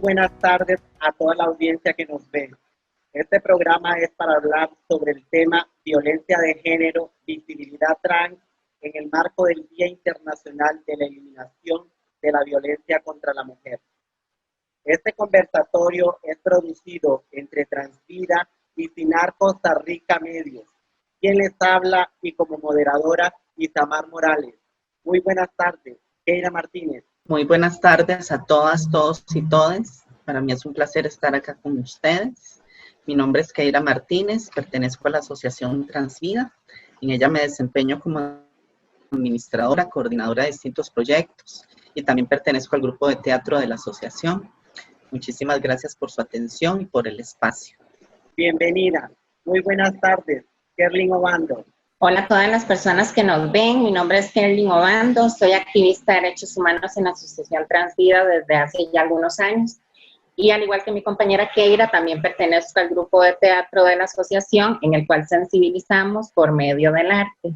buenas tardes a toda la audiencia que nos ve. Este programa es para hablar sobre el tema violencia de género, visibilidad trans en el marco del Día Internacional de la Eliminación de la Violencia contra la Mujer. Este conversatorio es producido entre Transvida y Sinar Costa Rica Medios. Quien les habla y como moderadora, Isamar Morales. Muy buenas tardes, Keira Martínez. Muy buenas tardes a todas, todos y todes. Para mí es un placer estar acá con ustedes. Mi nombre es Keira Martínez, pertenezco a la Asociación Transvida. En ella me desempeño como administradora, coordinadora de distintos proyectos y también pertenezco al grupo de teatro de la asociación. Muchísimas gracias por su atención y por el espacio. Bienvenida. Muy buenas tardes, Kerlin Obando. Hola a todas las personas que nos ven, mi nombre es Kerlin Obando, soy activista de derechos humanos en la Asociación Transvida desde hace ya algunos años y al igual que mi compañera Keira, también pertenezco al grupo de teatro de la asociación en el cual sensibilizamos por medio del arte.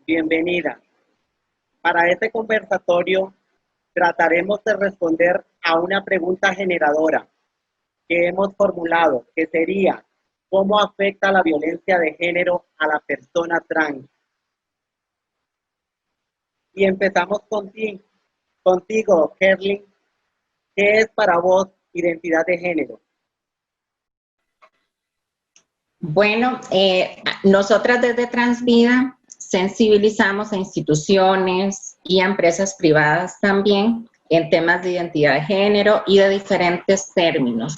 Bienvenida. Para este conversatorio trataremos de responder a una pregunta generadora que hemos formulado, que sería: ¿cómo afecta la violencia de género a la persona trans? Y empezamos contigo, Kerlin. ¿Qué es para vos identidad de género? Bueno, nosotras desde Transvida sensibilizamos a instituciones y a empresas privadas también en temas de identidad de género y de diferentes términos.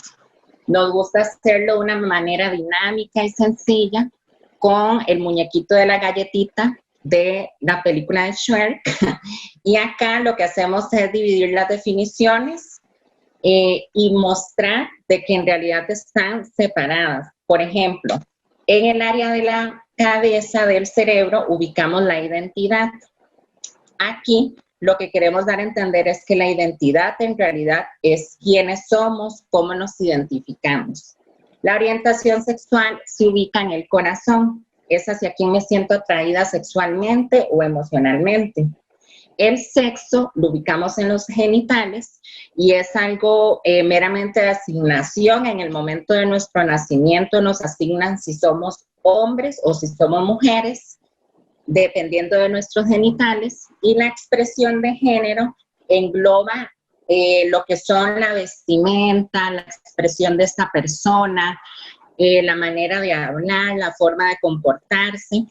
Nos gusta hacerlo de una manera dinámica y sencilla con el muñequito de la galletita de la película de Shrek. Y acá lo que hacemos es dividir las definiciones y mostrar de que en realidad están separadas. Por ejemplo, en el área de la cabeza del cerebro ubicamos la identidad. Aquí lo que queremos dar a entender es que la identidad en realidad es quiénes somos, cómo nos identificamos. La orientación sexual se ubica en el corazón, es hacia quién me siento atraída sexualmente o emocionalmente. El sexo lo ubicamos en los genitales y es algo meramente de asignación. En el momento de nuestro nacimiento nos asignan si somos hombres o si somos mujeres, dependiendo de nuestros genitales, y la expresión de género engloba lo que son la vestimenta, la expresión de esta persona, la manera de hablar, la forma de comportarse.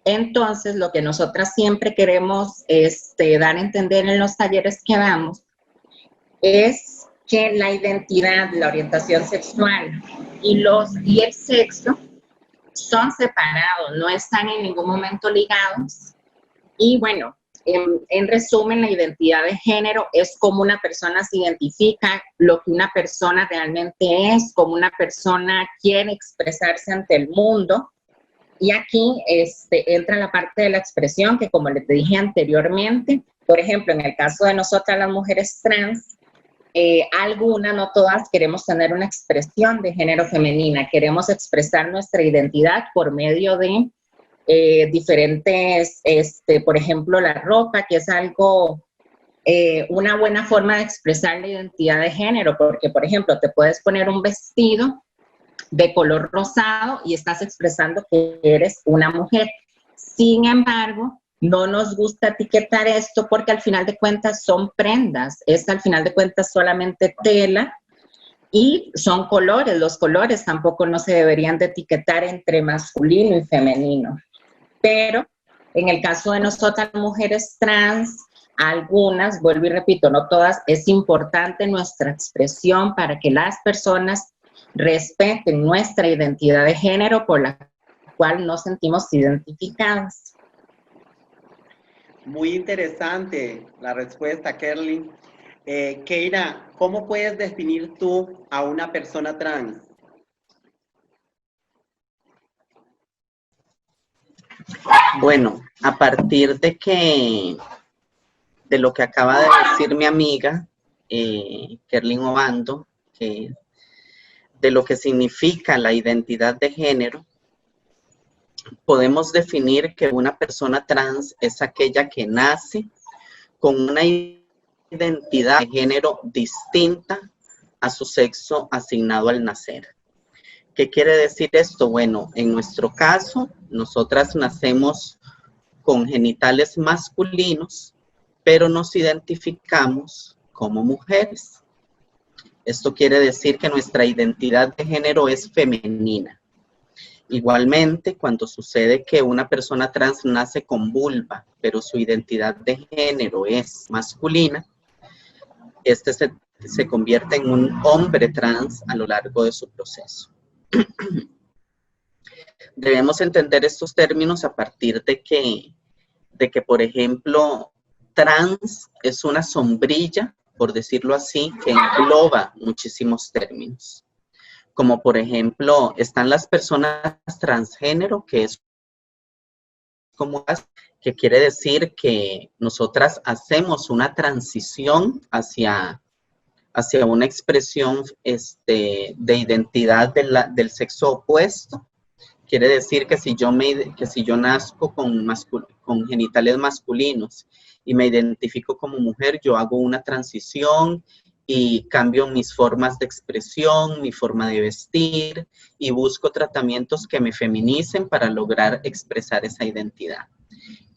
Entonces, lo que nosotras siempre queremos dar a entender en los talleres que damos es que la identidad, la orientación sexual y el sexo son separados, no están en ningún momento ligados. Y bueno, en resumen, la identidad de género es cómo una persona se identifica, lo que una persona realmente es, cómo una persona quiere expresarse ante el mundo. Y aquí entra la parte de la expresión que, como les dije anteriormente, por ejemplo, en el caso de nosotras las mujeres trans, algunas, no todas, queremos tener una expresión de género femenina, queremos expresar nuestra identidad por medio de diferentes, por ejemplo, la ropa, que es algo, una buena forma de expresar la identidad de género, porque, por ejemplo, te puedes poner un vestido de color rosado y estás expresando que eres una mujer. Sin embargo, no nos gusta etiquetar esto porque al final de cuentas son prendas, es al final de cuentas solamente tela y son colores. Los colores tampoco no se deberían de etiquetar entre masculino y femenino. Pero en el caso de nosotras mujeres trans, algunas, vuelvo y repito, no todas, es importante nuestra expresión para que las personas respeten nuestra identidad de género por la cual nos sentimos identificadas. Muy interesante la respuesta, Kerlin. Keira, ¿cómo puedes definir tú a una persona trans? Bueno, a partir de lo que acaba de decir mi amiga, Kerlin Obando, que de lo que significa la identidad de género, podemos definir que una persona trans es aquella que nace con una identidad de género distinta a su sexo asignado al nacer. ¿Qué quiere decir esto? Bueno, en nuestro caso, nosotras nacemos con genitales masculinos, pero nos identificamos como mujeres. Esto quiere decir que nuestra identidad de género es femenina. Igualmente, cuando sucede que una persona trans nace con vulva, pero su identidad de género es masculina, este se convierte en un hombre trans a lo largo de su proceso. Debemos entender estos términos a partir de que, por ejemplo, trans es una sombrilla, por decirlo así, que engloba muchísimos términos. Como por ejemplo, están las personas transgénero, que es como que quiere decir que nosotras hacemos una transición hacia una expresión de identidad del sexo opuesto. Quiere decir que si yo nazco con genitales masculinos y me identifico como mujer, yo hago una transición y cambio mis formas de expresión, mi forma de vestir, y busco tratamientos que me feminicen para lograr expresar esa identidad.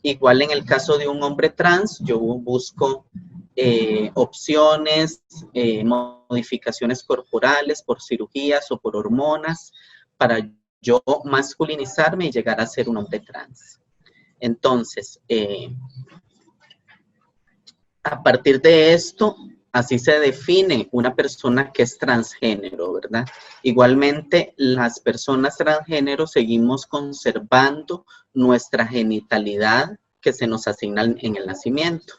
Igual en el caso de un hombre trans, yo busco opciones, modificaciones corporales por cirugías o por hormonas para yo masculinizarme y llegar a ser un hombre trans. Entonces, a partir de esto, así se define una persona que es transgénero, ¿verdad? Igualmente, las personas transgénero seguimos conservando nuestra genitalidad que se nos asigna en el nacimiento.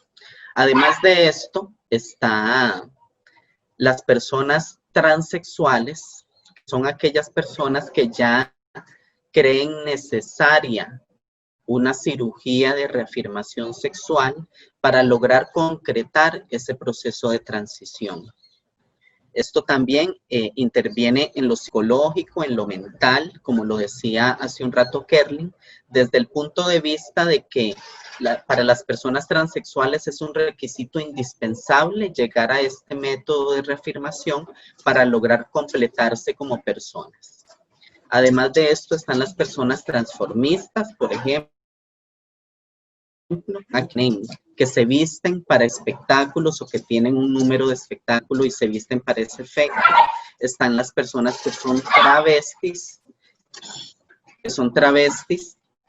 Además de esto, están las personas transexuales, que son aquellas personas que ya creen necesaria una cirugía de reafirmación sexual para lograr concretar ese proceso de transición. Esto también interviene en lo psicológico, en lo mental, como lo decía hace un rato Kerlin, desde el punto de vista de que para las personas transexuales es un requisito indispensable llegar a este método de reafirmación para lograr completarse como personas. Además de esto están las personas transformistas, por ejemplo, que se visten para espectáculos o que tienen un número de espectáculo y se visten para ese efecto. Están las personas que son travestis,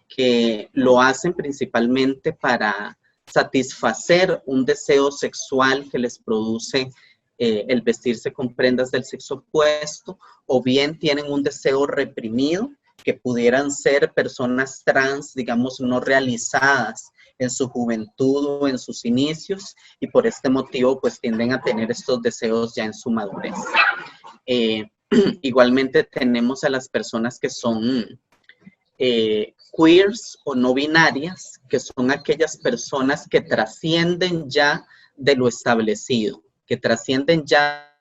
que lo hacen principalmente para satisfacer un deseo sexual que les produce el vestirse con prendas del sexo opuesto, o bien tienen un deseo reprimido, que pudieran ser personas trans, digamos, no realizadas en su juventud o en sus inicios, y por este motivo pues tienden a tener estos deseos ya en su madurez. Igualmente tenemos a las personas que son queers o no binarias, que son aquellas personas que trascienden ya de lo establecido, que trascienden ya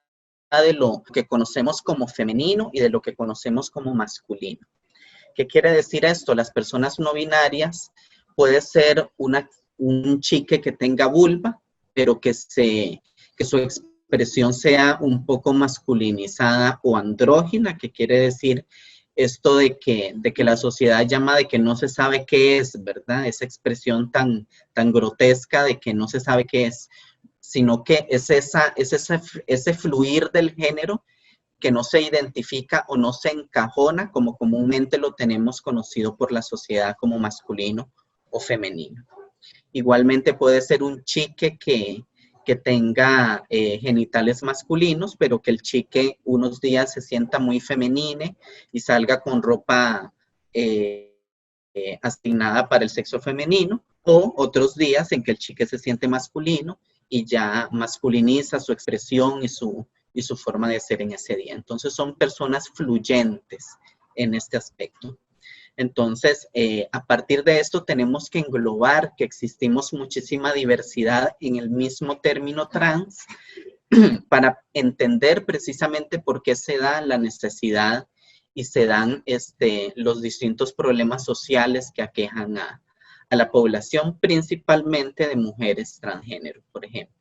de lo que conocemos como femenino y de lo que conocemos como masculino. ¿Qué quiere decir esto? Las personas no binarias puede ser un chique que tenga vulva, pero que su expresión sea un poco masculinizada o andrógina, que quiere decir esto de que la sociedad llama de que no se sabe qué es, ¿verdad? Esa expresión tan grotesca de que no se sabe qué es, sino que es ese fluir del género que no se identifica o no se encajona como comúnmente lo tenemos conocido por la sociedad como masculino o femenino. Igualmente puede ser un chique que tenga genitales masculinos, pero que el chique unos días se sienta muy femenine y salga con ropa asignada para el sexo femenino, o otros días en que el chique se siente masculino y ya masculiniza su expresión y su forma de ser en ese día. Entonces son personas fluyentes en este aspecto. Entonces, a partir de esto tenemos que englobar que existimos muchísima diversidad en el mismo término trans para entender precisamente por qué se da la necesidad y se dan los distintos problemas sociales que aquejan a la población, principalmente de mujeres transgénero, por ejemplo.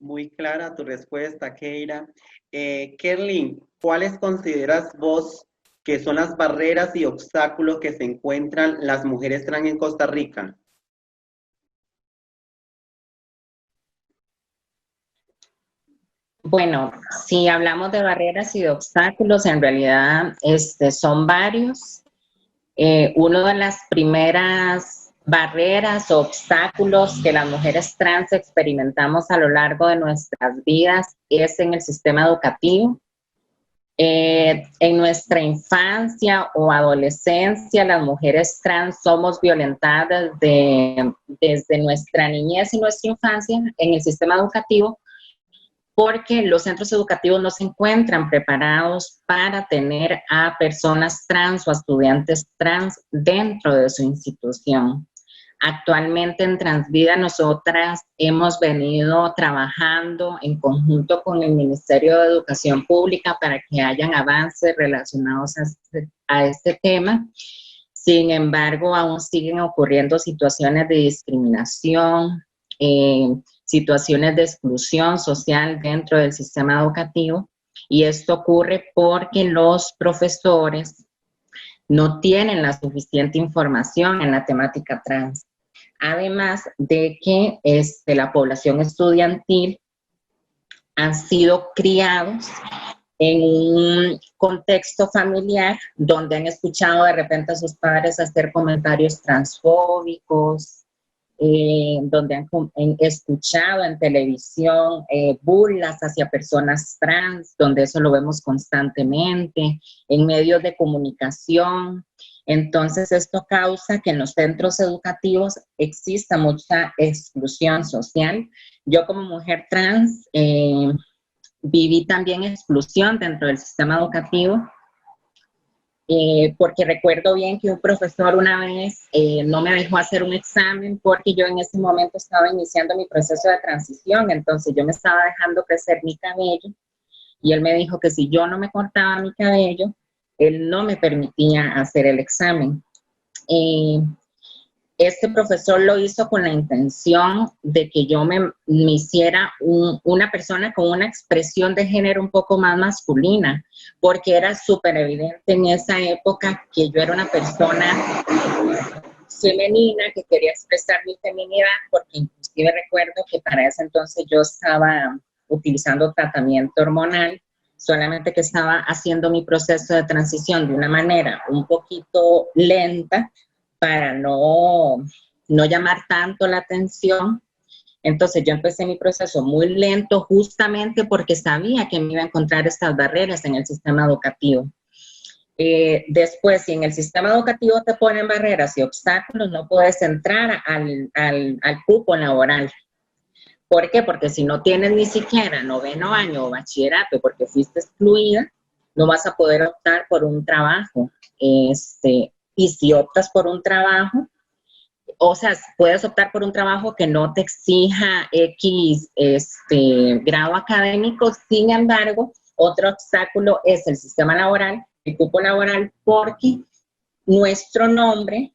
Muy clara tu respuesta, Keira. Kerlin, ¿cuáles consideras vos que son las barreras y obstáculos que se encuentran las mujeres trans en Costa Rica? Bueno, si hablamos de barreras y de obstáculos, en realidad son varios. Una de las primeras barreras o obstáculos que las mujeres trans experimentamos a lo largo de nuestras vidas es en el sistema educativo. En nuestra infancia o adolescencia, las mujeres trans somos violentadas desde nuestra niñez y nuestra infancia en el sistema educativo, porque los centros educativos no se encuentran preparados para tener a personas trans o a estudiantes trans dentro de su institución. Actualmente en Transvida nosotras hemos venido trabajando en conjunto con el Ministerio de Educación Pública para que hayan avances relacionados a este tema. Sin embargo, aún siguen ocurriendo situaciones de discriminación, situaciones de exclusión social dentro del sistema educativo, y esto ocurre porque los profesores no tienen la suficiente información en la temática trans. Además de que la población estudiantil han sido criados en un contexto familiar donde han escuchado de repente a sus padres hacer comentarios transfóbicos, donde han escuchado en televisión burlas hacia personas trans, donde eso lo vemos constantemente, en medios de comunicación. Entonces, esto causa que en los centros educativos exista mucha exclusión social. Yo como mujer trans viví también exclusión dentro del sistema educativo, porque recuerdo bien que un profesor una vez no me dejó hacer un examen porque yo en ese momento estaba iniciando mi proceso de transición, entonces yo me estaba dejando crecer mi cabello y él me dijo que si yo no me cortaba mi cabello, él no me permitía hacer el examen. Este profesor lo hizo con la intención de que yo me hiciera una persona con una expresión de género un poco más masculina, porque era súper evidente en esa época que yo era una persona femenina que quería expresar mi feminidad, porque inclusive recuerdo que para ese entonces yo estaba utilizando tratamiento hormonal, solamente que estaba haciendo mi proceso de transición de una manera un poquito lenta, para no llamar tanto la atención. Entonces yo empecé mi proceso muy lento justamente porque sabía que me iba a encontrar estas barreras en el sistema educativo. Después, si en el sistema educativo te ponen barreras y obstáculos, no puedes entrar al cupo laboral. ¿Por qué? Porque si no tienes ni siquiera 9º año o bachillerato porque fuiste excluida, no vas a poder optar por un trabajo. Y si optas por un trabajo, o sea, puedes optar por un trabajo que no te exija X grado académico. Sin embargo, otro obstáculo es el sistema laboral, el cupo laboral, porque nuestro nombre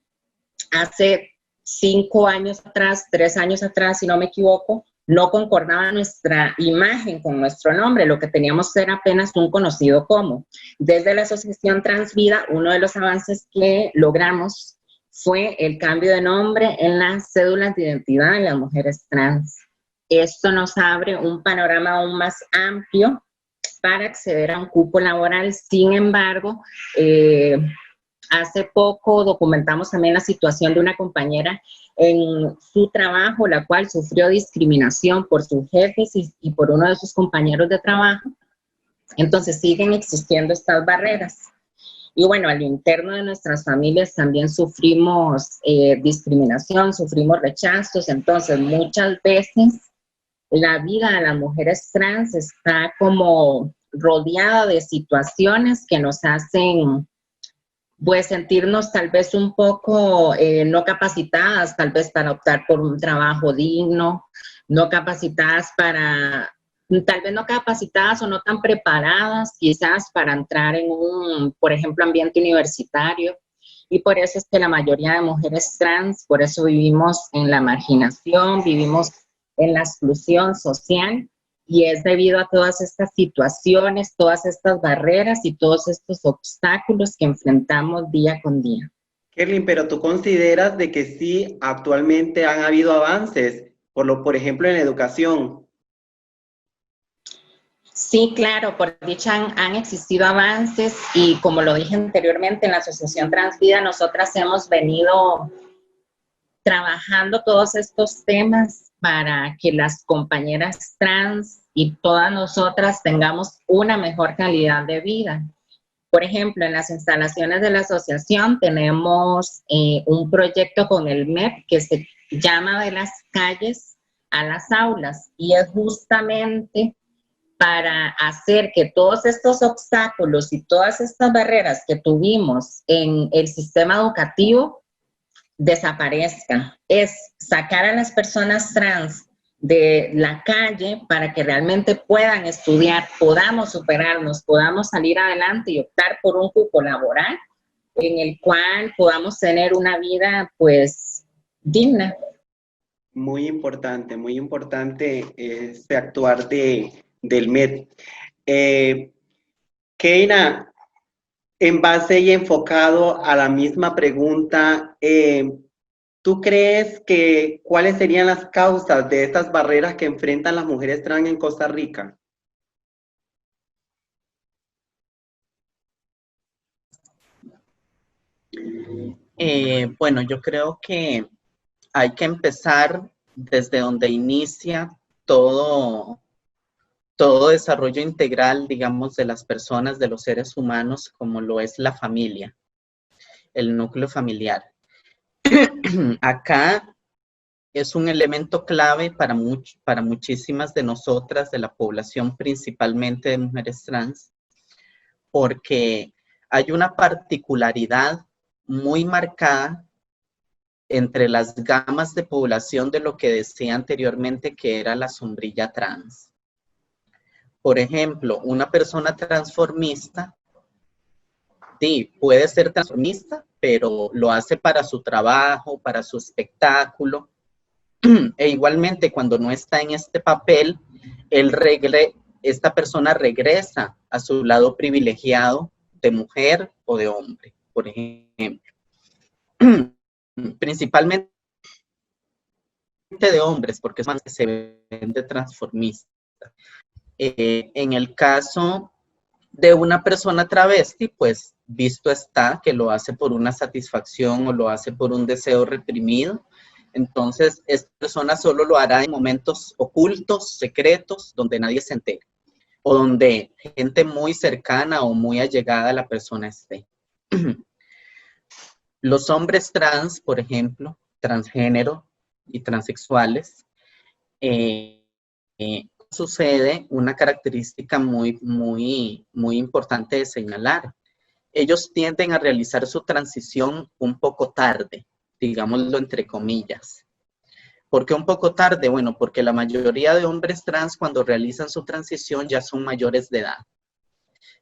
hace 5 años atrás, 3 años atrás, si no me equivoco, no concordaba nuestra imagen con nuestro nombre, lo que teníamos era apenas un conocido como. Desde la Asociación Transvida, uno de los avances que logramos fue el cambio de nombre en las cédulas de identidad de las mujeres trans. Esto nos abre un panorama aún más amplio para acceder a un cupo laboral. Sin embargo, hace poco documentamos también la situación de una compañera en su trabajo, la cual sufrió discriminación por sus jefes y por uno de sus compañeros de trabajo. Entonces siguen existiendo estas barreras. Y bueno, al interno de nuestras familias también sufrimos discriminación, sufrimos rechazos. Entonces muchas veces la vida de las mujeres trans está como rodeada de situaciones que nos hacen pues sentirnos tal vez un poco no capacitadas, tal vez para optar por un trabajo digno, no capacitadas para, tal vez no capacitadas o no tan preparadas quizás para entrar en un, por ejemplo, ambiente universitario. Y por eso es que la mayoría de mujeres trans, por eso vivimos en la marginación, vivimos en la exclusión social, y es debido a todas estas situaciones, todas estas barreras y todos estos obstáculos que enfrentamos día con día. Kerlin, pero tú consideras de que sí, actualmente han habido avances, por ejemplo, en la educación. Sí, claro, por dicha han existido avances y como lo dije anteriormente, en la Asociación Transvida nosotras hemos venido trabajando todos estos temas para que las compañeras trans y todas nosotras tengamos una mejor calidad de vida. Por ejemplo, en las instalaciones de la asociación tenemos un proyecto con el MEP que se llama De las calles a las aulas y es justamente para hacer que todos estos obstáculos y todas estas barreras que tuvimos en el sistema educativo desaparezcan. Es sacar a las personas trans de la calle para que realmente puedan estudiar, podamos superarnos, podamos salir adelante y optar por un cupo laboral en el cual podamos tener una vida pues digna. Muy importante este actuar del MED. Keina, en base y enfocado a la misma pregunta, ¿tú crees que cuáles serían las causas de estas barreras que enfrentan las mujeres trans en Costa Rica? Bueno, yo creo que hay que empezar desde donde inicia todo desarrollo integral, digamos, de las personas, de los seres humanos, como lo es la familia, el núcleo familiar. Acá es un elemento clave para muchísimas de nosotras, de la población, principalmente de mujeres trans, porque hay una particularidad muy marcada entre las gamas de población de lo que decía anteriormente que era la sombrilla trans. Por ejemplo, una persona transformista, sí, puede ser transformista, pero lo hace para su trabajo, para su espectáculo, e igualmente cuando no está en este papel, esta persona regresa a su lado privilegiado de mujer o de hombre, por ejemplo. Principalmente de hombres, porque es más que se ven de transformista. En el caso de una persona travesti, pues visto está que lo hace por una satisfacción o lo hace por un deseo reprimido. Entonces, esta persona solo lo hará en momentos ocultos, secretos, donde nadie se entere, o donde gente muy cercana o muy allegada a la persona esté. Los hombres trans, por ejemplo, transgénero y transexuales, sucede una característica muy importante de señalar. Ellos tienden a realizar su transición un poco tarde, digámoslo entre comillas. ¿Por qué un poco tarde? Bueno, porque la mayoría de hombres trans cuando realizan su transición ya son mayores de edad.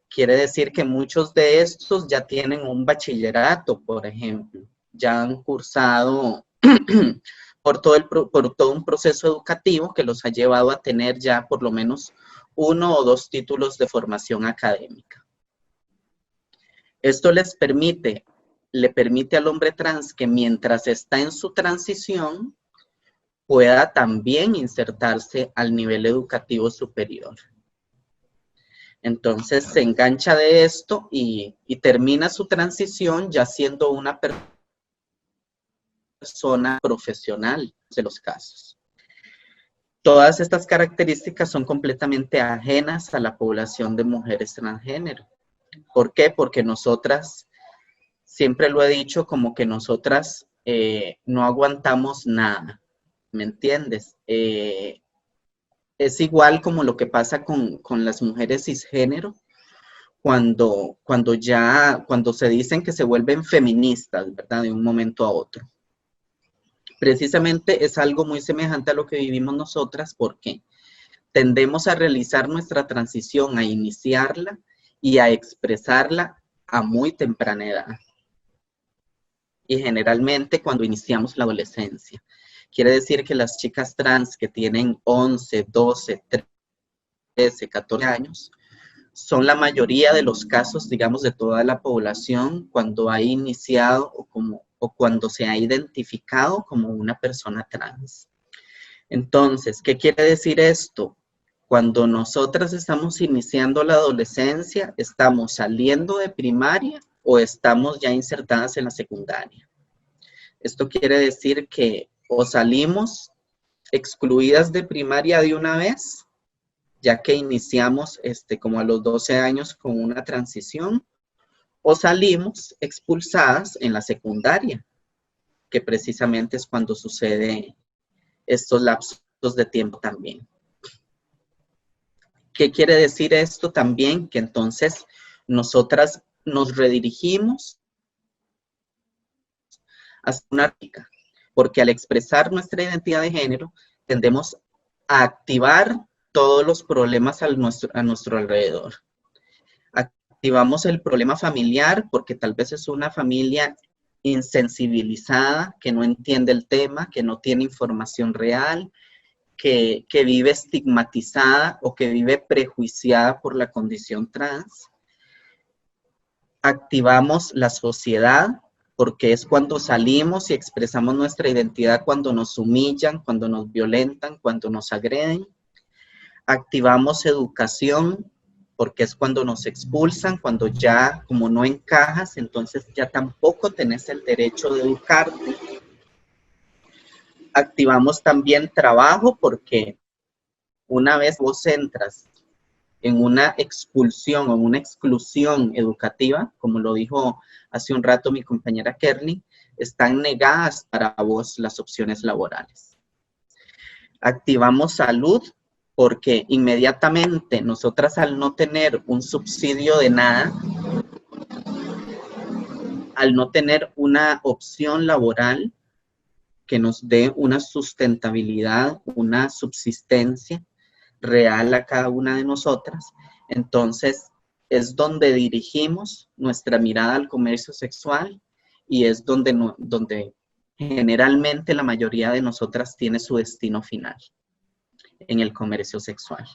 Quiere decir que muchos de estos ya tienen un bachillerato, por ejemplo, ya han cursado por todo un proceso educativo que los ha llevado a tener ya por lo menos 1 o 2 títulos de formación académica. Esto le permite al hombre trans que mientras está en su transición pueda también insertarse al nivel educativo superior. Entonces se engancha de esto y termina su transición ya siendo una persona profesional de los casos. Todas estas características son completamente ajenas a la población de mujeres transgénero. ¿Por qué? Porque nosotras, siempre lo he dicho, como que nosotras no aguantamos nada, ¿me entiendes? Es igual como lo que pasa con las mujeres cisgénero, cuando se dicen que se vuelven feministas, ¿verdad? De un momento a otro. Precisamente es algo muy semejante a lo que vivimos nosotras porque tendemos a realizar nuestra transición, a iniciarla y a expresarla a muy temprana edad. Y generalmente cuando iniciamos la adolescencia. Quiere decir que las chicas trans que tienen 11, 12, 13, 14 años, son la mayoría de los casos, digamos, de toda la población cuando ha iniciado o cuando se ha identificado como una persona trans. Entonces, ¿qué quiere decir esto? Cuando nosotras estamos iniciando la adolescencia, estamos saliendo de primaria o estamos ya insertadas en la secundaria. Esto quiere decir que o salimos excluidas de primaria de una vez, ya que iniciamos como a los 12 años con una transición, o salimos expulsadas en la secundaria, que precisamente es cuando sucede estos lapsos de tiempo también. ¿Qué quiere decir esto también? Que entonces nosotras nos redirigimos hacia una rica, porque al expresar nuestra identidad de género, tendemos a activar todos los problemas a nuestro alrededor. Activamos el problema familiar porque tal vez es una familia insensibilizada, que no entiende el tema, que no tiene información real, que vive estigmatizada o que vive prejuiciada por la condición trans. Activamos la sociedad porque es cuando salimos y expresamos nuestra identidad, cuando nos humillan, cuando nos violentan, cuando nos agreden. Activamos educación, porque es cuando nos expulsan, cuando ya como no encajas, entonces ya tampoco tenés el derecho de educarte. Activamos también trabajo, porque una vez vos entras en una expulsión o una exclusión educativa, como lo dijo hace un rato mi compañera Kerly, están negadas para vos las opciones laborales. Activamos salud, porque inmediatamente nosotras al no tener un subsidio de nada, al no tener una opción laboral que nos dé una sustentabilidad, una subsistencia real a cada una de nosotras, entonces es donde dirigimos nuestra mirada al comercio sexual y es donde generalmente la mayoría de nosotras tiene su destino final, en el comercio sexual.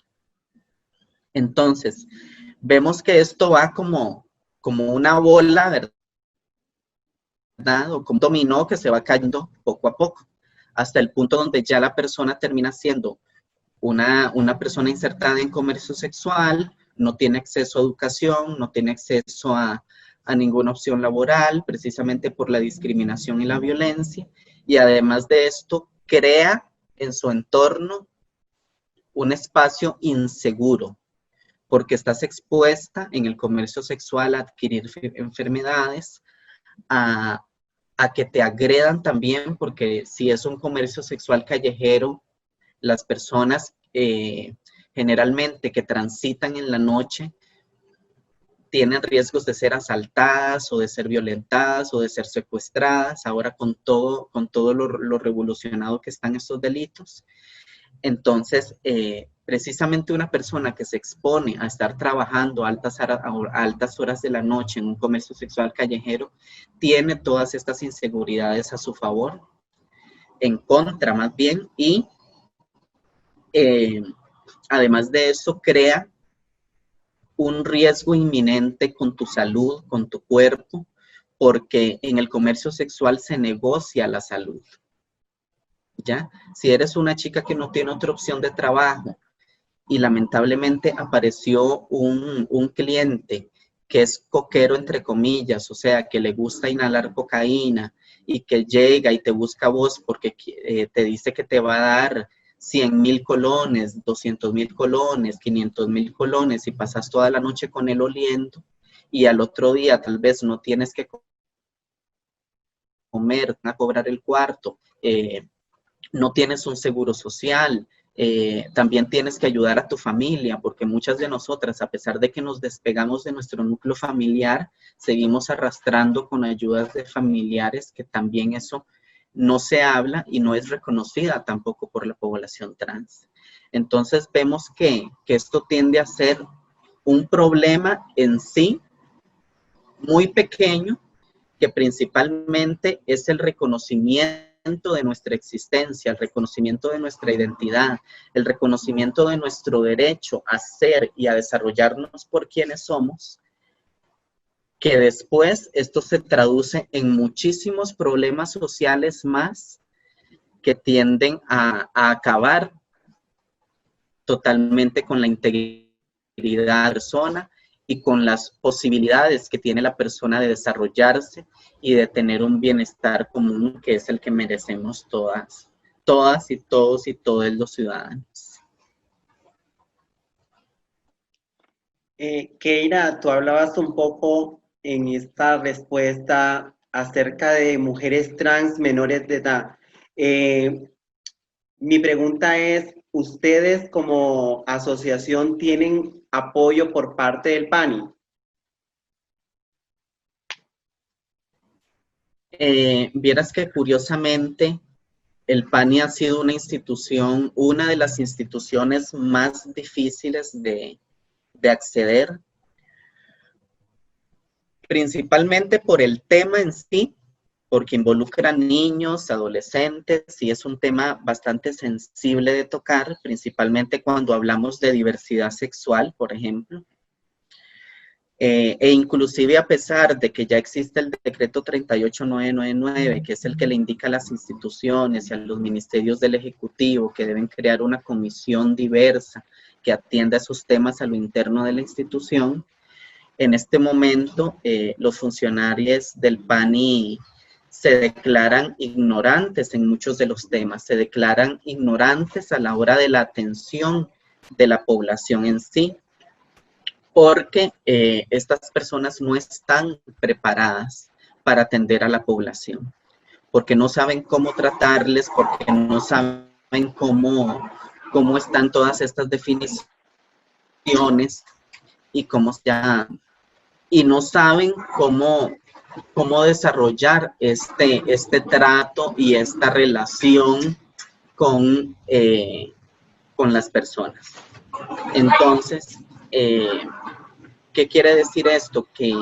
Entonces, vemos que esto va como una bola, ¿verdad? O como un dominó que se va cayendo poco a poco, hasta el punto donde ya la persona termina siendo una persona insertada en comercio sexual, no tiene acceso a educación, no tiene acceso a ninguna opción laboral, precisamente por la discriminación y la violencia, y además de esto, crea en su entorno un espacio inseguro, porque estás expuesta en el comercio sexual a adquirir enfermedades, a que te agredan también, porque si es un comercio sexual callejero, las personas generalmente que transitan en la noche tienen riesgos de ser asaltadas o de ser violentadas o de ser secuestradas, ahora con todo lo revolucionado que están estos delitos. Entonces, precisamente una persona que se expone a estar trabajando a altas horas de la noche en un comercio sexual callejero, tiene todas estas inseguridades a su favor, en contra más bien, y además de eso crea un riesgo inminente con tu salud, con tu cuerpo, porque en el comercio sexual se negocia la salud. ¿Ya? Si eres una chica que no tiene otra opción de trabajo y lamentablemente apareció un cliente que es coquero entre comillas, o sea, que le gusta inhalar cocaína y que llega y te busca a vos porque te dice que te va a dar 100,000 colones, 200,000 colones, 500,000 colones y pasas toda la noche con él oliendo y al otro día tal vez no tienes que comer, a cobrar el cuarto, no tienes un seguro social, también tienes que ayudar a tu familia, porque muchas de nosotras, a pesar de que nos despegamos de nuestro núcleo familiar, seguimos arrastrando con ayudas de familiares, que también eso no se habla y no es reconocida tampoco por la población trans. Entonces vemos que esto tiende a ser un problema en sí muy pequeño, que principalmente es el reconocimiento de nuestra existencia, el reconocimiento de nuestra identidad, el reconocimiento de nuestro derecho a ser y a desarrollarnos por quienes somos, que después esto se traduce en muchísimos problemas sociales más que tienden a acabar totalmente con la integridad de la persona y con las posibilidades que tiene la persona de desarrollarse y de tener un bienestar común, que es el que merecemos todas y todos los ciudadanos. Keira, tú hablabas un poco en esta respuesta acerca de mujeres trans menores de edad. Mi pregunta es, ¿ustedes como asociación tienen apoyo por parte del PANI? Vieras que curiosamente el PANI ha sido una de las instituciones más difíciles de acceder, principalmente por el tema en sí, porque involucra niños, adolescentes, y es un tema bastante sensible de tocar, principalmente cuando hablamos de diversidad sexual, por ejemplo. E inclusive a pesar de que ya existe el decreto 38999, que es el que le indica a las instituciones y a los ministerios del Ejecutivo que deben crear una comisión diversa que atienda esos temas a lo interno de la institución, en este momento los funcionarios del PANI se declaran ignorantes en muchos de los temas, se declaran ignorantes a la hora de la atención de la población en sí, porque estas personas no están preparadas para atender a la población, porque no saben cómo tratarles, porque no saben cómo están todas estas definiciones y no saben cómo desarrollar este trato y esta relación con las personas. Entonces, ¿qué quiere decir esto? Que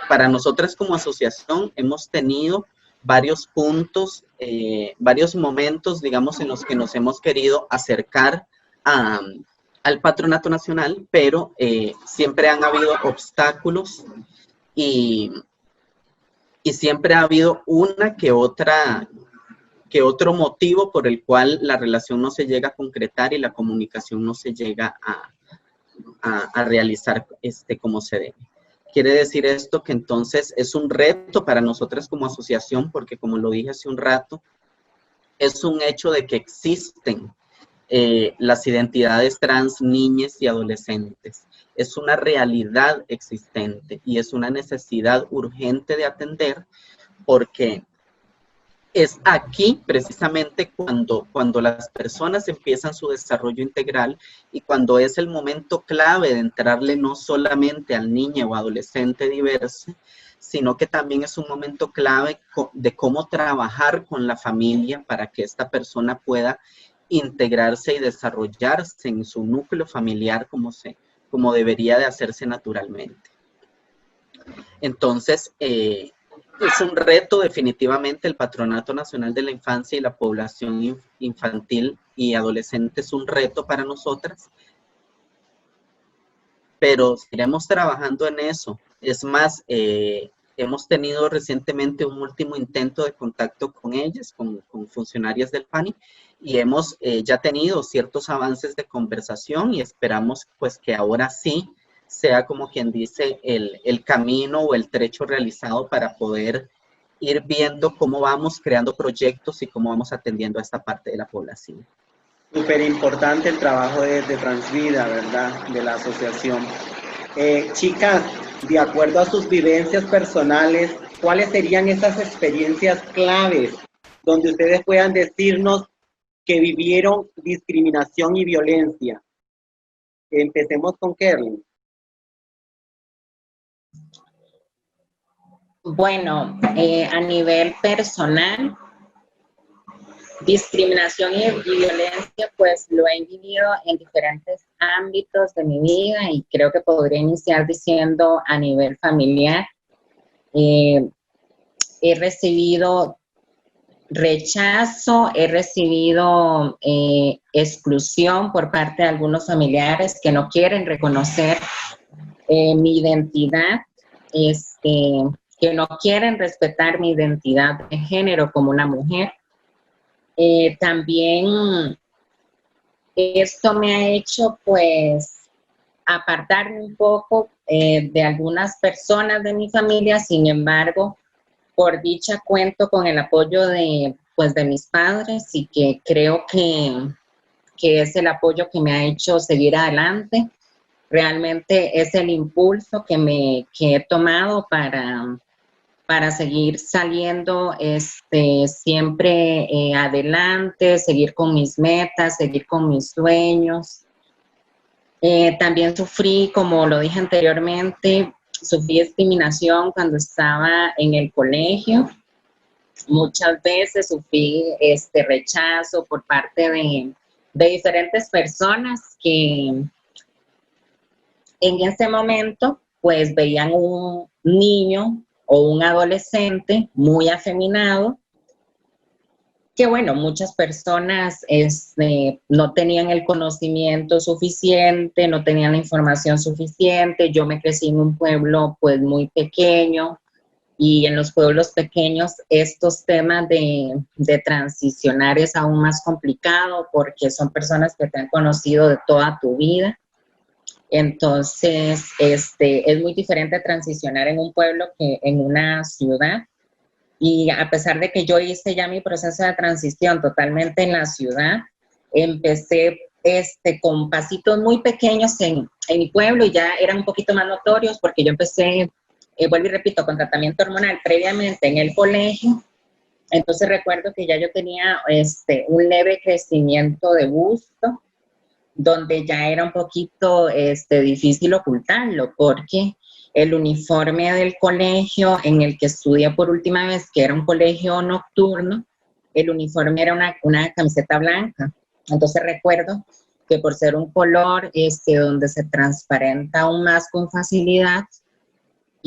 para nosotras como asociación hemos tenido varios puntos, varios momentos, digamos, en los que nos hemos querido acercar al Patronato Nacional, pero siempre han habido obstáculos y siempre ha habido que otro motivo por el cual la relación no se llega a concretar y la comunicación no se llega a realizar como se debe. Quiere decir esto que entonces es un reto para nosotras como asociación, porque como lo dije hace un rato, es un hecho de que existen las identidades trans, niñas y adolescentes. Es una realidad existente y es una necesidad urgente de atender, porque es aquí precisamente cuando las personas empiezan su desarrollo integral y cuando es el momento clave de entrarle no solamente al niño o adolescente diverso, sino que también es un momento clave de cómo trabajar con la familia para que esta persona pueda integrarse y desarrollarse en su núcleo familiar como debería de hacerse naturalmente. Entonces, es un reto definitivamente. El Patronato Nacional de la Infancia y la Población Infantil y Adolescente es un reto para nosotras, pero seguiremos trabajando en eso. Es más, hemos tenido recientemente un último intento de contacto con ellas, con funcionarias del PANI, y hemos ya tenido ciertos avances de conversación y esperamos pues que ahora sí sea como quien dice el camino o el trecho realizado para poder ir viendo cómo vamos creando proyectos y cómo vamos atendiendo a esta parte de la población. Súper importante el trabajo de Transvida, ¿verdad? De la asociación. Chicas, de acuerdo a sus vivencias personales, ¿cuáles serían esas experiencias claves donde ustedes puedan decirnos que vivieron discriminación y violencia? Empecemos con Kerlin. Bueno, a nivel personal, discriminación y violencia, pues lo he vivido en diferentes ámbitos de mi vida y creo que podría iniciar diciendo a nivel familiar. He recibido rechazo, he recibido exclusión por parte de algunos familiares que no quieren reconocer mi identidad, que no quieren respetar mi identidad de género como una mujer. También esto me ha hecho, pues, apartarme un poco de algunas personas de mi familia. Sin embargo, por dicha cuento con el apoyo de mis padres, y que creo que es el apoyo que me ha hecho seguir adelante. Realmente es el impulso que he tomado para seguir saliendo siempre adelante, seguir con mis metas, seguir con mis sueños. También sufrí, como lo dije anteriormente, sufrí discriminación cuando estaba en el colegio. Muchas veces sufrí rechazo por parte de diferentes personas que en ese momento pues veían un niño o un adolescente muy afeminado, que bueno, muchas personas no tenían el conocimiento suficiente, no tenían la información suficiente. Yo me crecí en un pueblo pues muy pequeño, y en los pueblos pequeños estos temas de transicionar es aún más complicado, porque son personas que te han conocido de toda tu vida. Entonces, es muy diferente transicionar en un pueblo que en una ciudad. Y a pesar de que yo hice ya mi proceso de transición totalmente en la ciudad, empecé con pasitos muy pequeños en mi pueblo, y ya eran un poquito más notorios porque yo empecé, vuelvo y repito, con tratamiento hormonal previamente en el colegio. Entonces recuerdo que ya yo tenía un leve crecimiento de busto, donde ya era un poquito difícil ocultarlo, porque el uniforme del colegio en el que estudié por última vez, que era un colegio nocturno, el uniforme era una camiseta blanca. Entonces recuerdo que por ser un color donde se transparenta aún más con facilidad,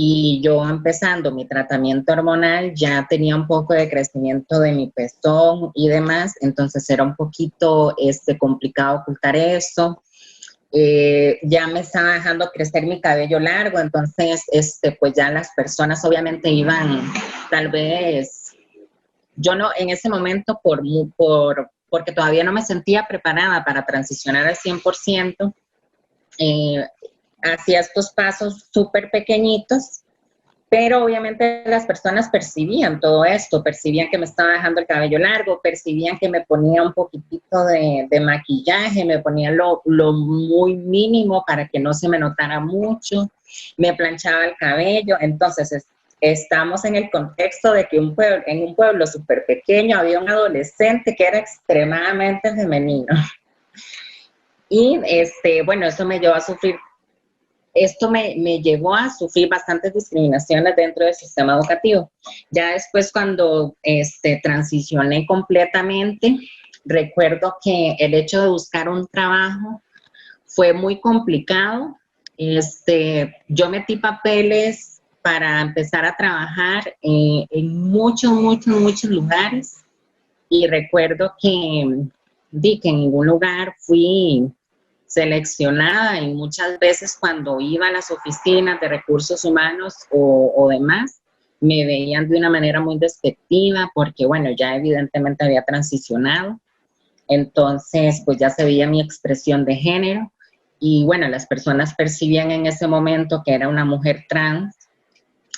y yo empezando mi tratamiento hormonal ya tenía un poco de crecimiento de mi pezón y demás, entonces era un poquito complicado ocultar eso. Ya me estaba dejando crecer mi cabello largo, entonces pues ya las personas obviamente iban, tal vez, yo no, en ese momento porque todavía no me sentía preparada para transicionar al 100%, hacía estos pasos súper pequeñitos, pero obviamente las personas percibían todo esto, percibían que me estaba dejando el cabello largo, percibían que me ponía un poquitito de maquillaje, me ponía lo muy mínimo para que no se me notara mucho, me planchaba el cabello. Entonces estamos en el contexto de que en un pueblo súper pequeño había un adolescente que era extremadamente femenino. Y bueno, eso me llevó a sufrir. Esto me llevó a sufrir bastantes discriminaciones dentro del sistema educativo. Ya después, cuando transicioné completamente, recuerdo que el hecho de buscar un trabajo fue muy complicado. Yo metí papeles para empezar a trabajar en muchos lugares, y recuerdo que en ningún lugar fui seleccionada, y muchas veces cuando iba a las oficinas de recursos humanos o demás, me veían de una manera muy despectiva, porque bueno, ya evidentemente había transicionado. Entonces pues ya se veía mi expresión de género, y bueno, las personas percibían en ese momento que era una mujer trans.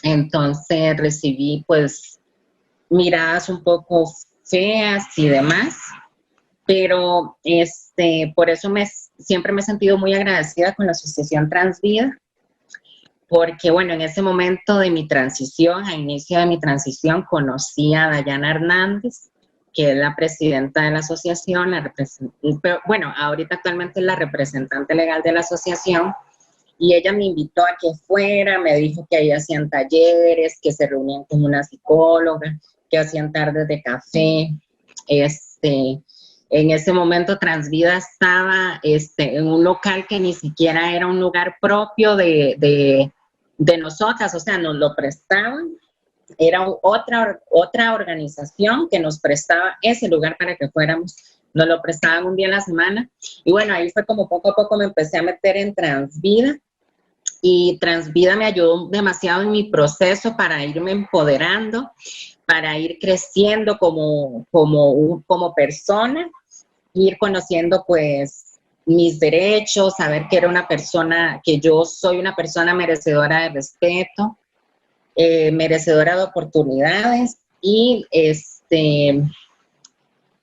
Entonces recibí pues miradas un poco feas y demás, pero por eso siempre me he sentido muy agradecida con la Asociación Transvida, porque bueno, en ese momento de mi transición, a inicio de mi transición, conocí a Dayana Hernández, que es la presidenta de la asociación, bueno, ahorita actualmente es la representante legal de la asociación, y ella me invitó a que fuera, me dijo que ahí hacían talleres, que se reunían con una psicóloga, que hacían tardes de café. En ese momento Transvida estaba en un local que ni siquiera era un lugar propio de nosotras, o sea, nos lo prestaban, era otra organización que nos prestaba ese lugar para que fuéramos. Nos lo prestaban un día a la semana. Y bueno, ahí fue como poco a poco me empecé a meter en Transvida. Y Transvida me ayudó demasiado en mi proceso para irme empoderando, para ir creciendo como persona, ir conociendo pues mis derechos, saber que era una persona, que yo soy una persona merecedora de respeto, merecedora de oportunidades y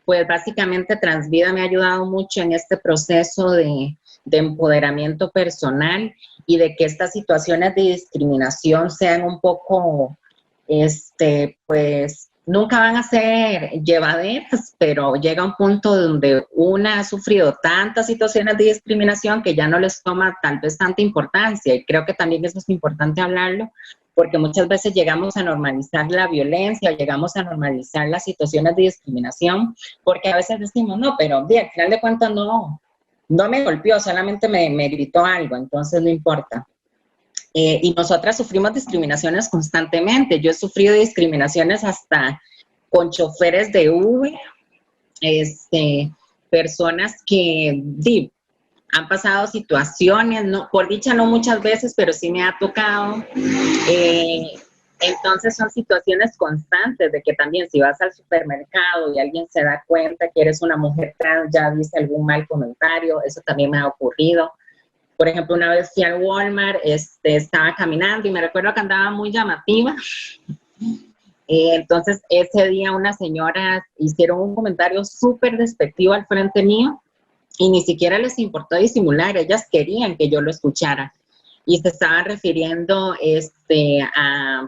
pues básicamente Transvida me ha ayudado mucho en este proceso de empoderamiento personal y de que estas situaciones de discriminación sean un poco, pues nunca van a ser llevaderas, pero llega un punto donde una ha sufrido tantas situaciones de discriminación que ya no les toma tal vez tanta importancia, y creo que también eso es importante hablarlo, porque muchas veces llegamos a normalizar la violencia, o llegamos a normalizar las situaciones de discriminación, porque a veces decimos, no, pero al final de cuentas no me golpeó, solamente me gritó algo, entonces no importa. Y nosotras sufrimos discriminaciones constantemente. Yo he sufrido discriminaciones hasta con choferes de Uber, personas que han pasado situaciones, no, por dicha no muchas veces, pero sí me ha tocado. Entonces son situaciones constantes de que también si vas al supermercado y alguien se da cuenta que eres una mujer trans, ya dice algún mal comentario, eso también me ha ocurrido. Por ejemplo, una vez fui al Walmart, estaba caminando y me recuerdo que andaba muy llamativa. Entonces ese día unas señoras hicieron un comentario súper despectivo al frente mío y ni siquiera les importó disimular, ellas querían que yo lo escuchara. Y se estaban refiriendo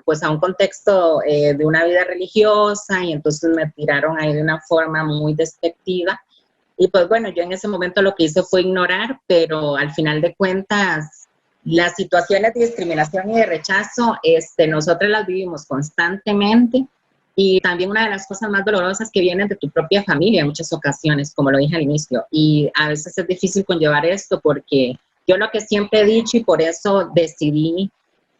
pues a un contexto de una vida religiosa, y entonces me tiraron ahí de una forma muy despectiva. Y pues bueno, yo en ese momento lo que hice fue ignorar, pero al final de cuentas, las situaciones de discriminación y de rechazo, nosotros las vivimos constantemente. Y también una de las cosas más dolorosas que vienen de tu propia familia en muchas ocasiones, como lo dije al inicio. Y a veces es difícil conllevar esto porque yo lo que siempre he dicho, y por eso decidí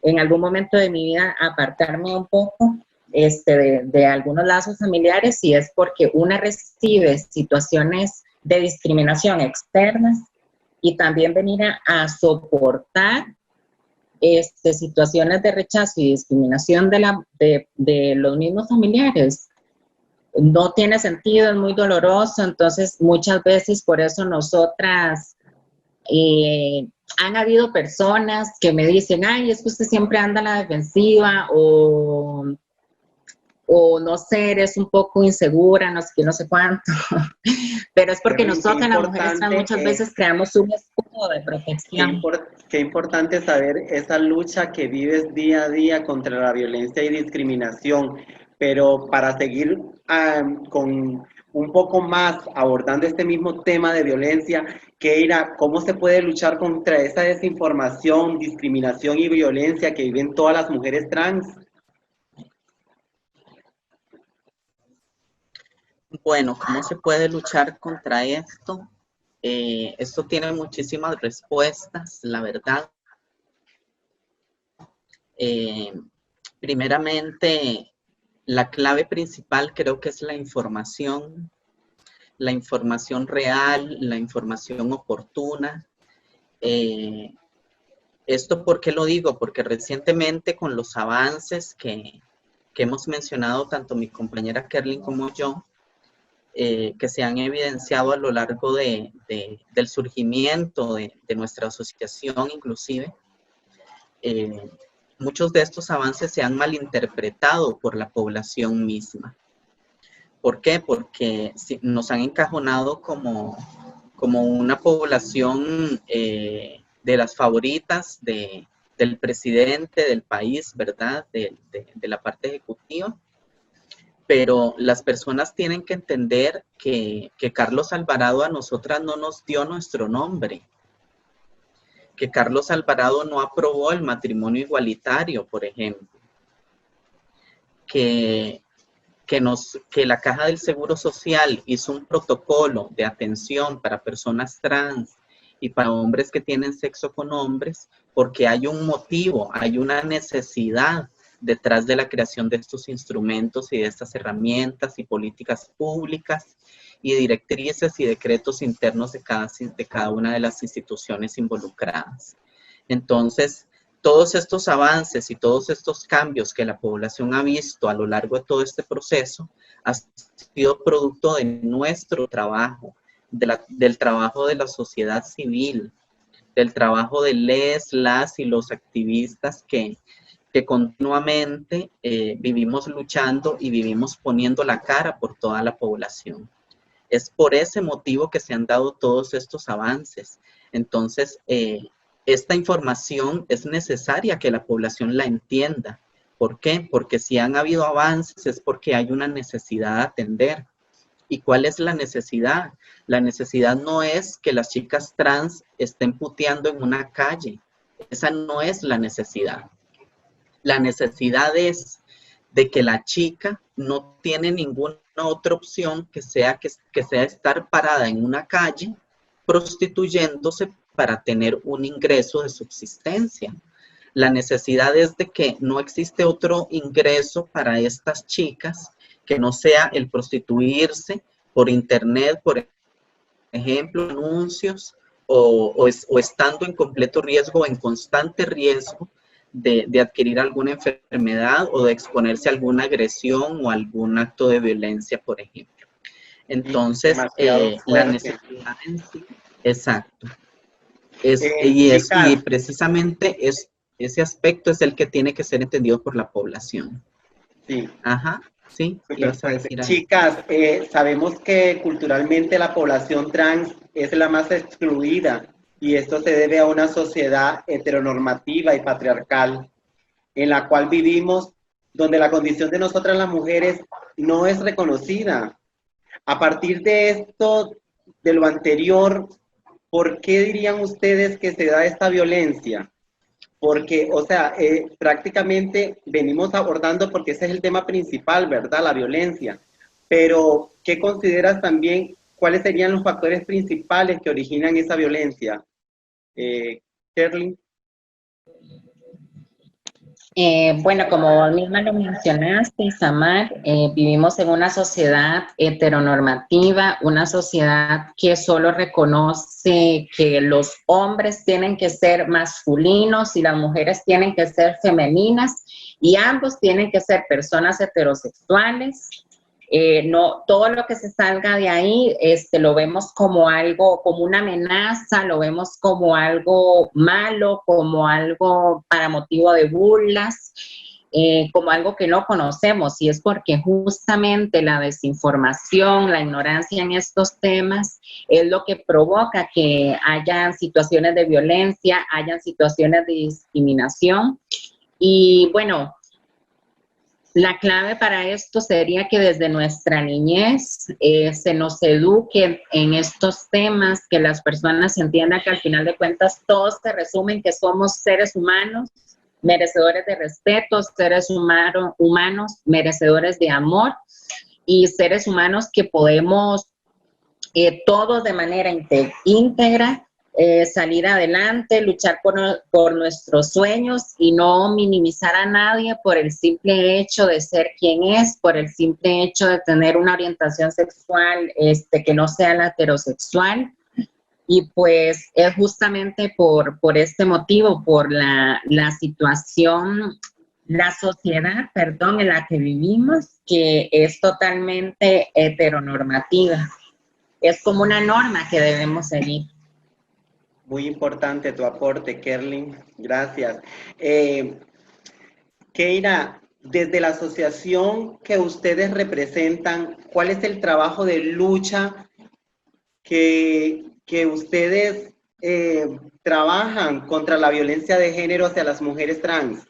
en algún momento de mi vida apartarme un poco de algunos lazos familiares, y es porque una recibe situaciones de discriminación externas y también venir a soportar situaciones de rechazo y discriminación de los mismos familiares. No tiene sentido, es muy doloroso. Entonces muchas veces por eso nosotras han habido personas que me dicen, ay, es que usted siempre anda a la defensiva, o no sé, eres un poco insegura, no sé qué, no sé cuánto. Pero es porque nosotras las mujeres trans muchas veces creamos un escudo de protección. Qué importante saber esa lucha que vives día a día contra la violencia y discriminación. Pero para seguir con un poco más abordando este mismo tema de violencia, Keira, ¿cómo se puede luchar contra esa desinformación, discriminación y violencia que viven todas las mujeres trans? Bueno, ¿cómo se puede luchar contra esto? Esto tiene muchísimas respuestas, la verdad. Primeramente, la clave principal creo que es la información real, la información oportuna. ¿Esto por qué lo digo? Porque recientemente con los avances que hemos mencionado tanto mi compañera Kerlin como yo, que se han evidenciado a lo largo del surgimiento de nuestra asociación inclusive, muchos de estos avances se han malinterpretado por la población misma. ¿Por qué? Porque nos han encajonado como una población de las favoritas del presidente del país, ¿verdad? De la parte ejecutiva. Pero las personas tienen que entender que Carlos Alvarado a nosotras no nos dio nuestro nombre, que Carlos Alvarado no aprobó el matrimonio igualitario, por ejemplo, que la Caja del Seguro Social hizo un protocolo de atención para personas trans y para hombres que tienen sexo con hombres, porque hay un motivo, hay una necesidad detrás de la creación de estos instrumentos y de estas herramientas y políticas públicas y directrices y decretos internos de cada una de las instituciones involucradas. Entonces, todos estos avances y todos estos cambios que la población ha visto a lo largo de todo este proceso ha sido producto de nuestro trabajo, del trabajo de la sociedad civil, del trabajo de las y los activistas que continuamente vivimos luchando y vivimos poniendo la cara por toda la población. Es por ese motivo que se han dado todos estos avances. Entonces, esta información es necesaria que la población la entienda. ¿Por qué? Porque si han habido avances es porque hay una necesidad de atender. ¿Y cuál es la necesidad? La necesidad no es que las chicas trans estén puteando en una calle. Esa no es la necesidad. La necesidad es de que la chica no tiene ninguna otra opción que sea estar parada en una calle prostituyéndose para tener un ingreso de subsistencia. La necesidad es de que no existe otro ingreso para estas chicas que no sea el prostituirse por internet, por ejemplo, anuncios, o estando en completo riesgo, en constante riesgo de adquirir alguna enfermedad o de exponerse a alguna agresión o algún acto de violencia, por ejemplo. Entonces, la necesidad en sí, exacto. Y precisamente ese aspecto es el que tiene que ser entendido por la población. Sí. Ajá, sí. Chicas, sabemos que culturalmente la población trans es la más excluida y esto se debe a una sociedad heteronormativa y patriarcal en la cual vivimos, donde la condición de nosotras las mujeres no es reconocida. A partir de esto, de lo anterior, ¿por qué dirían ustedes que se da esta violencia? Porque, o sea, prácticamente venimos abordando, porque ese es el tema principal, ¿verdad? La violencia. Pero, ¿qué consideras también? ¿Cuáles serían los factores principales que originan esa violencia? Kerlin. Bueno, como misma lo mencionaste, Isamar, vivimos en una sociedad heteronormativa, una sociedad que solo reconoce que los hombres tienen que ser masculinos y las mujeres tienen que ser femeninas y ambos tienen que ser personas heterosexuales. No, todo lo que se salga de ahí lo vemos como algo, como una amenaza, lo vemos como algo malo, como algo para motivo de burlas, como algo que no conocemos, y es porque justamente la desinformación, la ignorancia en estos temas es lo que provoca que hayan situaciones de violencia, hayan situaciones de discriminación. Y bueno, la clave para esto sería que desde nuestra niñez se nos eduque en estos temas, que las personas entiendan que al final de cuentas todos se resumen que somos seres humanos, merecedores de respeto, seres humanos merecedores de amor y seres humanos que podemos todos de manera íntegra salir adelante, luchar por nuestros sueños y no minimizar a nadie por el simple hecho de ser quien es, por el simple hecho de tener una orientación sexual que no sea la heterosexual. Y pues es justamente por este motivo, por la situación, la sociedad, perdón, en la que vivimos, que es totalmente heteronormativa. Es como una norma que debemos seguir. Muy importante tu aporte, Kerlin. Gracias. Keira, desde la asociación que ustedes representan, ¿cuál es el trabajo de lucha que ustedes trabajan contra la violencia de género hacia las mujeres trans?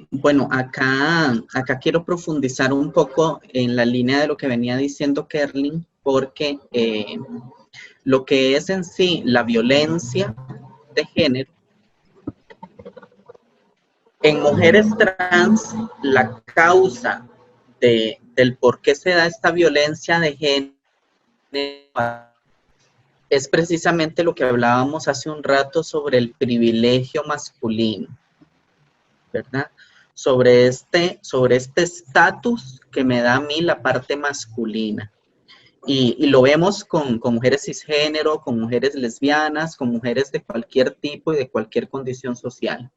Bueno, acá quiero profundizar un poco en la línea de lo que venía diciendo Kerlin, porque lo que es en sí la violencia de género, en mujeres trans, la causa del por qué se da esta violencia de género es precisamente lo que hablábamos hace un rato sobre el privilegio masculino, ¿verdad? Sobre este estatus que me da a mí la parte masculina. Y lo vemos con mujeres cisgénero, con mujeres lesbianas, con mujeres de cualquier tipo y de cualquier condición social.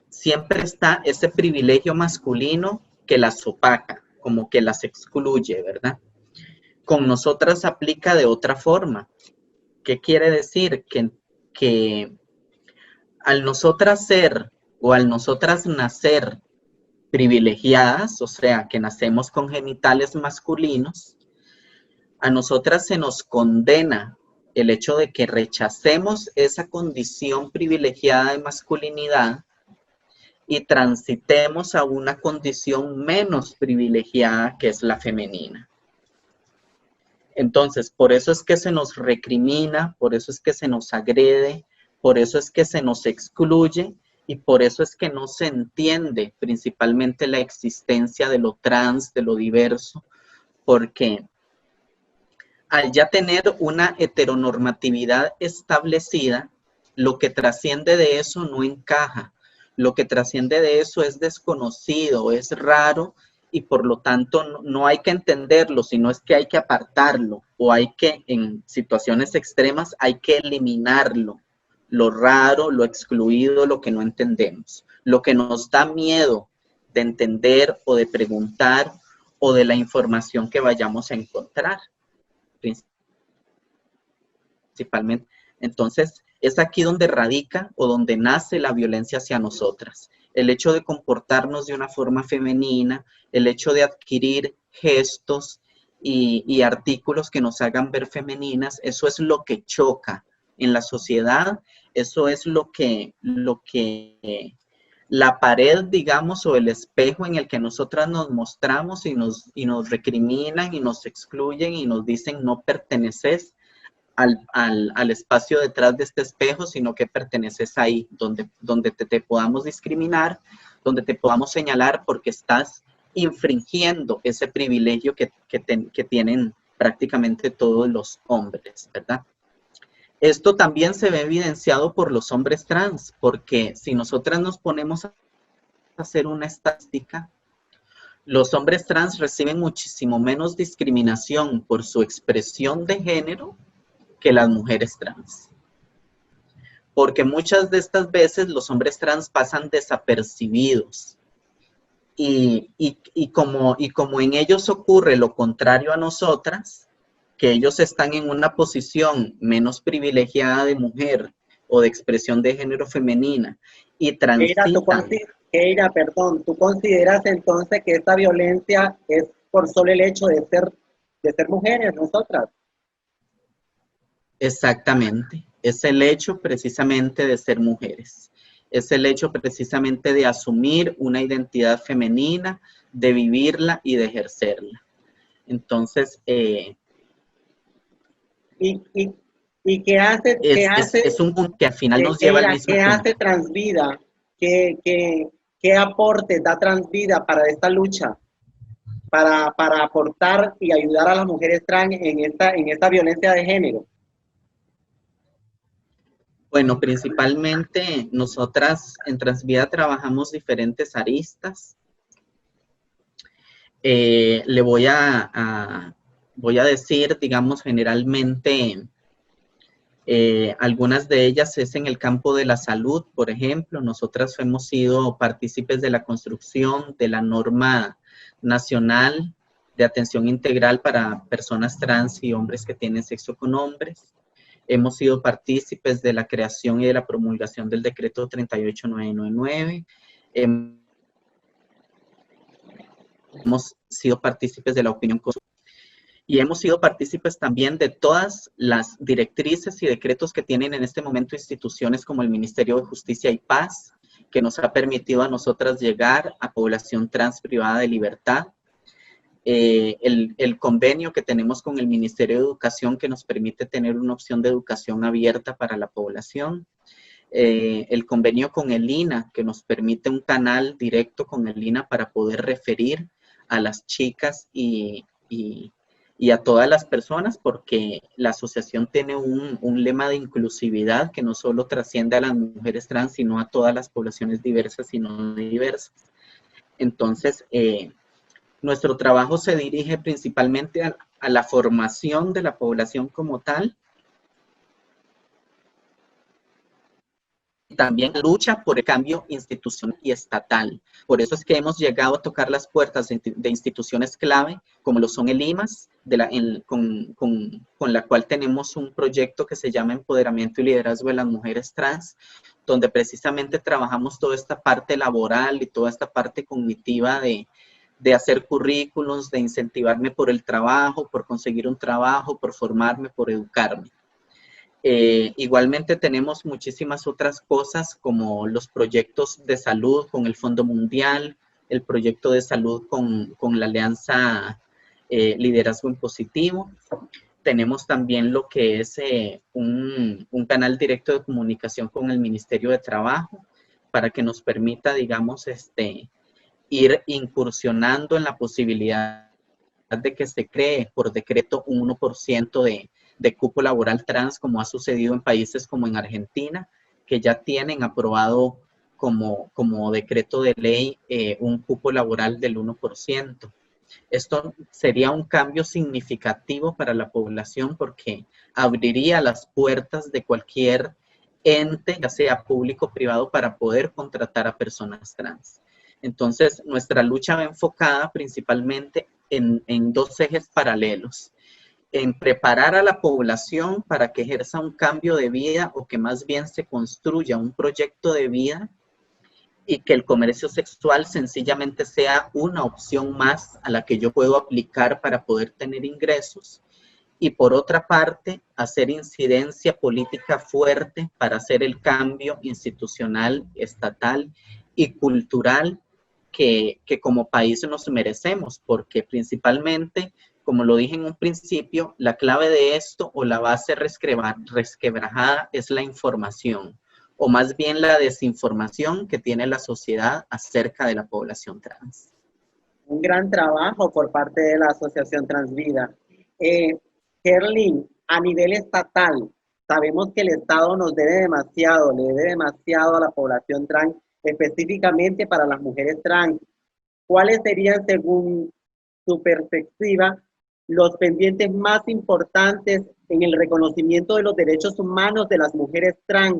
Siempre está ese privilegio masculino que las opaca, como que las excluye, ¿verdad? Con nosotras aplica de otra forma. ¿Qué quiere decir? Que al nosotras ser o al nosotras nacer privilegiadas, o sea, que nacemos con genitales masculinos, a nosotras se nos condena el hecho de que rechacemos esa condición privilegiada de masculinidad y transitemos a una condición menos privilegiada que es la femenina. Entonces, por eso es que se nos recrimina, por eso es que se nos agrede, por eso es que se nos excluye y por eso es que no se entiende principalmente la existencia de lo trans, de lo diverso, porque al ya tener una heteronormatividad establecida, lo que trasciende de eso no encaja. Lo que trasciende de eso es desconocido, es raro y por lo tanto no hay que entenderlo, sino es que hay que apartarlo o hay que, en situaciones extremas, hay que eliminarlo. Lo raro, lo excluido, lo que no entendemos. Lo que nos da miedo de entender o de preguntar o de la información que vayamos a encontrar. Principalmente. Entonces, es aquí donde radica o donde nace la violencia hacia nosotras. El hecho de comportarnos de una forma femenina, el hecho de adquirir gestos y artículos que nos hagan ver femeninas, eso es lo que choca en la sociedad, eso es lo que la pared, digamos, o el espejo en el que nosotras nos mostramos y nos recriminan y nos excluyen y nos dicen no perteneces al espacio detrás de este espejo, sino que perteneces ahí, donde te podamos discriminar, donde te podamos señalar porque estás infringiendo ese privilegio que tienen prácticamente todos los hombres, ¿verdad? Esto también se ve evidenciado por los hombres trans, porque si nosotras nos ponemos a hacer una estadística, los hombres trans reciben muchísimo menos discriminación por su expresión de género que las mujeres trans. Porque muchas de estas veces los hombres trans pasan desapercibidos. Y como en ellos ocurre lo contrario a nosotras, que ellos están en una posición menos privilegiada de mujer o de expresión de género femenina y transitan. Keira, perdón, ¿tú consideras entonces que esta violencia es por solo el hecho de ser mujeres nosotras? Exactamente, es el hecho precisamente de ser mujeres, es el hecho precisamente de asumir una identidad femenina, de vivirla y de ejercerla. Entonces, ¿y qué hace? Es un punto que al final nos lleva al mismo punto. ¿Qué hace punto. Transvida? ¿Qué aporte da Transvida para esta lucha? Para aportar y ayudar a las mujeres trans en esta violencia de género. Bueno, principalmente nosotras en Transvida trabajamos diferentes aristas. Le voy a decir, digamos, generalmente, algunas de ellas es en el campo de la salud, por ejemplo. Nosotras hemos sido partícipes de la construcción de la norma nacional de atención integral para personas trans y hombres que tienen sexo con hombres. Hemos sido partícipes de la creación y de la promulgación del decreto 38999. Hemos sido partícipes de la opinión consultiva. Y hemos sido partícipes también de todas las directrices y decretos que tienen en este momento instituciones como el Ministerio de Justicia y Paz, que nos ha permitido a nosotras llegar a población trans privada de libertad. El convenio que tenemos con el Ministerio de Educación que nos permite tener una opción de educación abierta para la población. El convenio con el INA que nos permite un canal directo con el INA para poder referir a las chicas y y a todas las personas, porque la asociación tiene un lema de inclusividad que no solo trasciende a las mujeres trans, sino a todas las poblaciones diversas y no diversas. Entonces, nuestro trabajo se dirige principalmente a la formación de la población como tal, también lucha por el cambio institucional y estatal. Por eso es que hemos llegado a tocar las puertas de instituciones clave, como lo son el IMAS, con la cual tenemos un proyecto que se llama Empoderamiento y Liderazgo de las Mujeres Trans, donde precisamente trabajamos toda esta parte laboral y toda esta parte cognitiva de hacer currículos, de incentivarme por el trabajo, por conseguir un trabajo, por formarme, por educarme. Igualmente tenemos muchísimas otras cosas como los proyectos de salud con el Fondo Mundial, el proyecto de salud con la Alianza Liderazgo en Positivo. Tenemos también lo que es un canal directo de comunicación con el Ministerio de Trabajo para que nos permita, digamos, ir incursionando en la posibilidad de que se cree por decreto un 1% de cupo laboral trans, como ha sucedido en países como en Argentina, que ya tienen aprobado como decreto de ley un cupo laboral del 1%. Esto sería un cambio significativo para la población porque abriría las puertas de cualquier ente, ya sea público o privado, para poder contratar a personas trans. Entonces, nuestra lucha va enfocada principalmente en dos ejes paralelos: en preparar a la población para que ejerza un cambio de vida o que más bien se construya un proyecto de vida y que el comercio sexual sencillamente sea una opción más a la que yo puedo aplicar para poder tener ingresos. Y por otra parte, hacer incidencia política fuerte para hacer el cambio institucional, estatal y cultural que como país nos merecemos, porque principalmente, como lo dije en un principio, la clave de esto o la base resquebrajada es la información, o más bien la desinformación que tiene la sociedad acerca de la población trans. Un gran trabajo por parte de la Asociación Transvida. Kerlin, a nivel estatal, sabemos que el Estado nos debe demasiado, le debe demasiado a la población trans, específicamente para las mujeres trans. ¿Cuáles serían, según su perspectiva, los pendientes más importantes en el reconocimiento de los derechos humanos de las mujeres trans?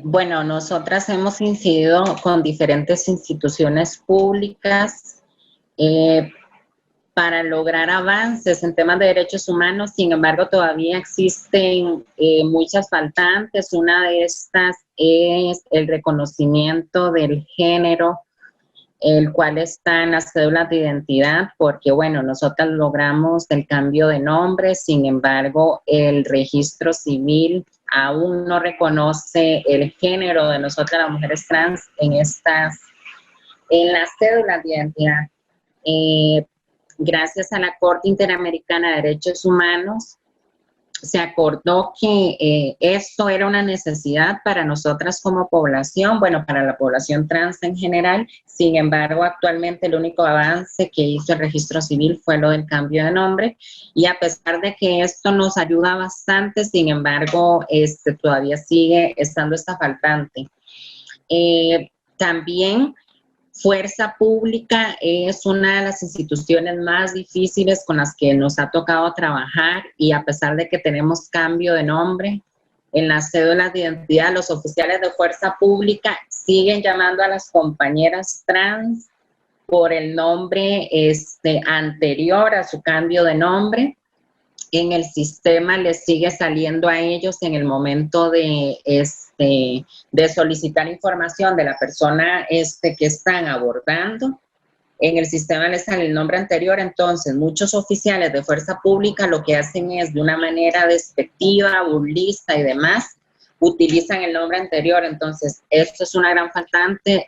Bueno, nosotras hemos incidido con diferentes instituciones públicas para lograr avances en temas de derechos humanos. Sin embargo, todavía existen muchas faltantes. Una de estas es el reconocimiento del género, el cual está en las cédulas de identidad, porque, bueno, nosotras logramos el cambio de nombre, sin embargo, el registro civil aún no reconoce el género de nosotras las mujeres trans en las cédulas de identidad. Gracias a la Corte Interamericana de Derechos Humanos, se acordó que esto era una necesidad para nosotras como población, bueno, para la población trans en general. Sin embargo, actualmente el único avance que hizo el registro civil fue lo del cambio de nombre, y a pesar de que esto nos ayuda bastante, sin embargo, todavía sigue estando esta faltante. También Fuerza Pública es una de las instituciones más difíciles con las que nos ha tocado trabajar, y a pesar de que tenemos cambio de nombre en las cédulas de identidad, los oficiales de Fuerza Pública siguen llamando a las compañeras trans por el nombre anterior a su cambio de nombre. En el sistema les sigue saliendo a ellos en el momento de solicitar información de la persona que están abordando. En el sistema les sale el nombre anterior. Entonces muchos oficiales de Fuerza Pública lo que hacen es, de una manera despectiva, burlista y demás, utilizan el nombre anterior. Entonces esto es una gran faltante.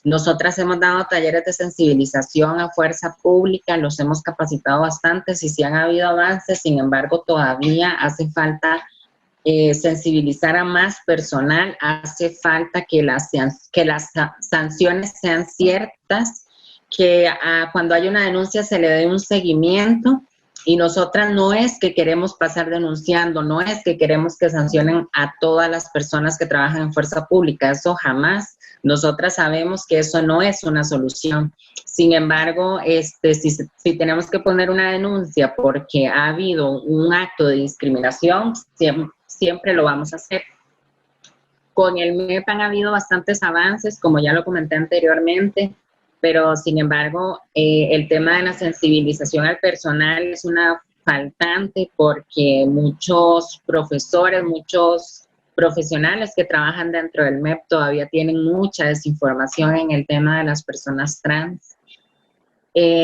Nosotras hemos dado talleres de sensibilización a Fuerza Pública, los hemos capacitado bastante, y sí han habido avances. Sin embargo, todavía hace falta sensibilizar a más personal, hace falta que las sanciones sean ciertas, que cuando hay una denuncia se le dé un seguimiento, y nosotras no es que queremos pasar denunciando, no es que queremos que sancionen a todas las personas que trabajan en fuerza pública, eso jamás. Nosotras sabemos que eso no es una solución. Sin embargo, si tenemos que poner una denuncia porque ha habido un acto de discriminación, siempre lo vamos a hacer. Con el MEP han habido bastantes avances, como ya lo comenté anteriormente, pero sin embargo, el tema de la sensibilización al personal es una faltante porque muchos profesores, muchos profesionales que trabajan dentro del MEP todavía tienen mucha desinformación en el tema de las personas trans.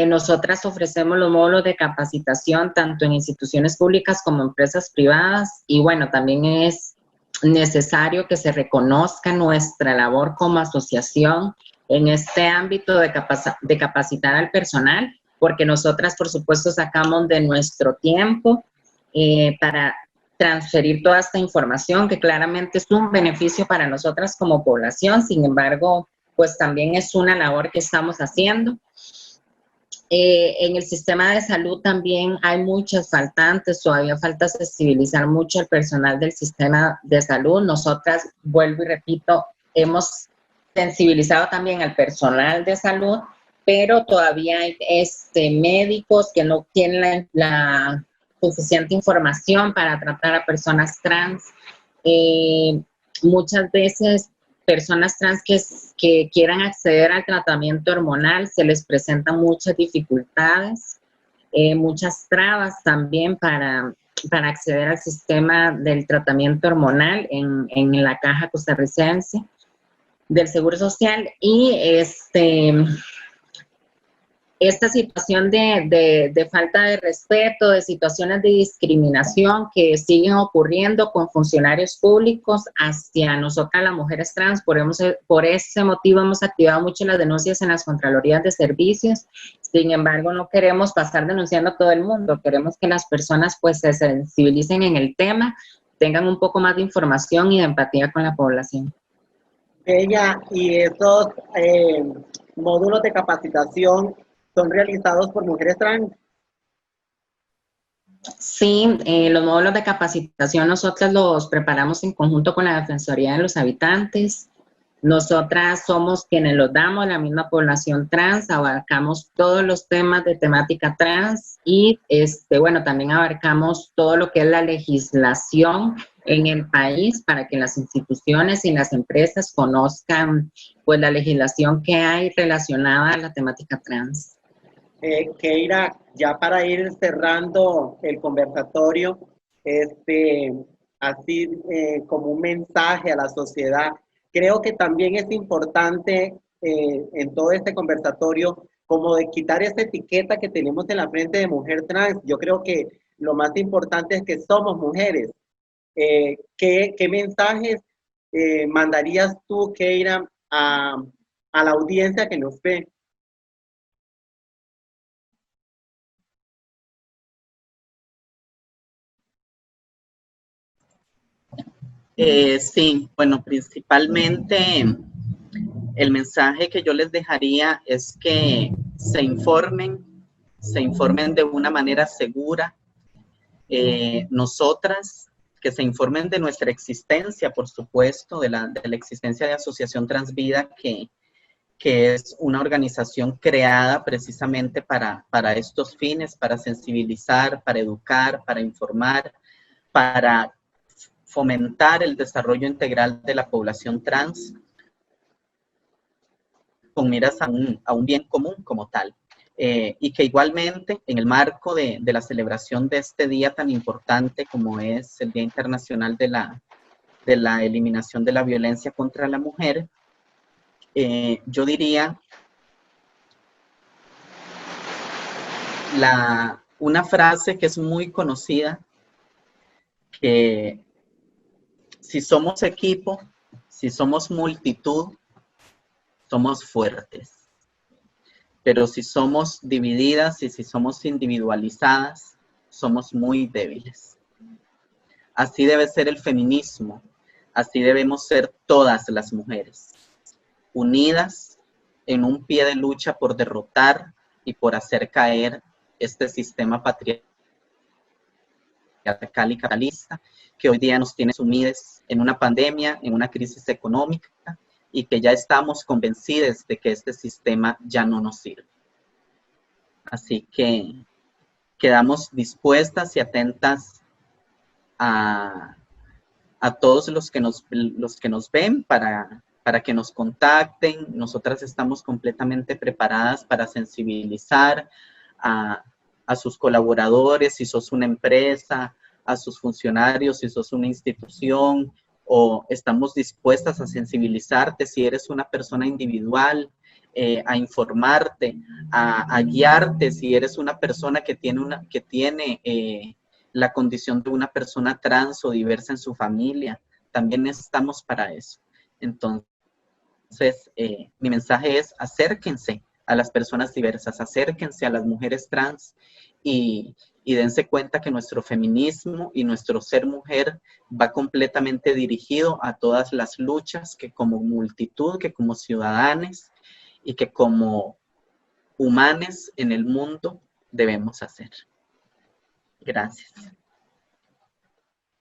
Nosotras ofrecemos los módulos de capacitación tanto en instituciones públicas como empresas privadas, y bueno, también es necesario que se reconozca nuestra labor como asociación en este ámbito de capacitar al personal, porque nosotras, por supuesto, sacamos de nuestro tiempo para transferir toda esta información, que claramente es un beneficio para nosotras como población. Sin embargo, pues también es una labor que estamos haciendo. En el sistema de salud también hay muchas faltantes, todavía falta sensibilizar mucho al personal del sistema de salud. Nosotras, vuelvo y repito, hemos sensibilizado también al personal de salud, pero todavía hay médicos que no tienen la suficiente información para tratar a personas trans. Muchas veces personas trans que quieran acceder al tratamiento hormonal, se les presentan muchas dificultades, muchas trabas también para acceder al sistema del tratamiento hormonal en la Caja Costarricense del Seguro Social. Y esta situación de falta de respeto, de situaciones de discriminación que siguen ocurriendo con funcionarios públicos hacia nosotras las mujeres trans. Por ese motivo hemos activado mucho las denuncias en las Contralorías de Servicios. Sin embargo, no queremos pasar denunciando a todo el mundo, queremos que las personas pues se sensibilicen en el tema, tengan un poco más de información y de empatía con la población. Ella, y esos módulos de capacitación son realizados por mujeres trans. Sí, los módulos de capacitación nosotras los preparamos en conjunto con la Defensoría de los Habitantes. Nosotras somos quienes los damos, la misma población trans, abarcamos todos los temas de temática trans y bueno, también abarcamos todo lo que es la legislación en el país para que las instituciones y las empresas conozcan pues la legislación que hay relacionada a la temática trans. Keira, ya para ir cerrando el conversatorio, así como un mensaje a la sociedad, creo que también es importante en todo este conversatorio como de quitar esa etiqueta que tenemos en la frente de mujer trans. Yo creo que lo más importante es que somos mujeres. ¿Qué mensajes mandarías tú, Keira, a la audiencia que nos ve? Sí, bueno, principalmente el mensaje que yo les dejaría es que se informen de una manera segura. Nosotras, que se informen de nuestra existencia, por supuesto, de la existencia de Asociación Transvida, que es una organización creada precisamente para estos fines, para sensibilizar, para educar, para informar, para fomentar el desarrollo integral de la población trans con miras a un bien común como tal. Y que igualmente en el marco de la celebración de este día tan importante como es el Día Internacional de la Eliminación de la Violencia contra la Mujer, yo diría una frase que es muy conocida, que si somos equipo, si somos multitud, somos fuertes. Pero si somos divididas y si somos individualizadas, somos muy débiles. Así debe ser el feminismo, así debemos ser todas las mujeres, unidas en un pie de lucha por derrotar y por hacer caer este sistema patriarcal y capitalista que hoy día nos tiene sumidos en una pandemia, en una crisis económica, y que ya estamos convencidos de que este sistema ya no nos sirve. Así que quedamos dispuestas y atentas a todos los que nos ven para que nos contacten. Nosotras estamos completamente preparadas para sensibilizar a sus colaboradores, si sos una empresa, a sus funcionarios, si sos una institución, o estamos dispuestas a sensibilizarte si eres una persona individual, a informarte, a guiarte si eres una persona que tiene la condición de una persona trans o diversa en su familia. También estamos para eso. Entonces, mi mensaje es: acérquense a las personas diversas, acérquense a las mujeres trans y dense cuenta que nuestro feminismo y nuestro ser mujer va completamente dirigido a todas las luchas que como multitud, que como ciudadanos y que como humanos en el mundo debemos hacer. Gracias.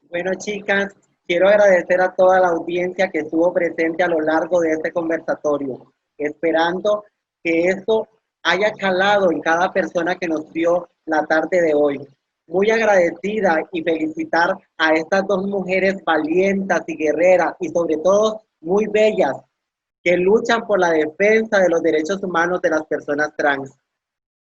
Bueno, chicas, quiero agradecer a toda la audiencia que estuvo presente a lo largo de este conversatorio, esperando que esto haya calado en cada persona que nos vio la tarde de hoy. Muy agradecida y felicitar a estas dos mujeres valientes y guerreras y sobre todo muy bellas que luchan por la defensa de los derechos humanos de las personas trans.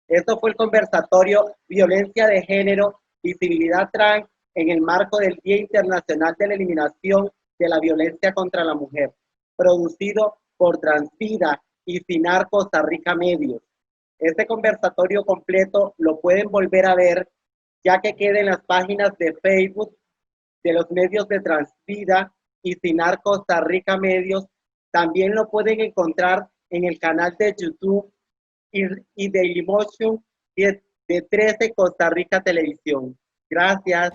Esto fue el conversatorio Violencia de Género, Visibilidad Trans en el marco del Día Internacional de la Eliminación de la Violencia contra la Mujer, producido por Transvida y Finar Costa Rica Medios. Este conversatorio completo lo pueden volver a ver, ya que queda en las páginas de Facebook de los medios de Transvida y Finar Costa Rica Medios. También lo pueden encontrar en el canal de YouTube y Dailymotion de 13 Costa Rica Televisión. Gracias.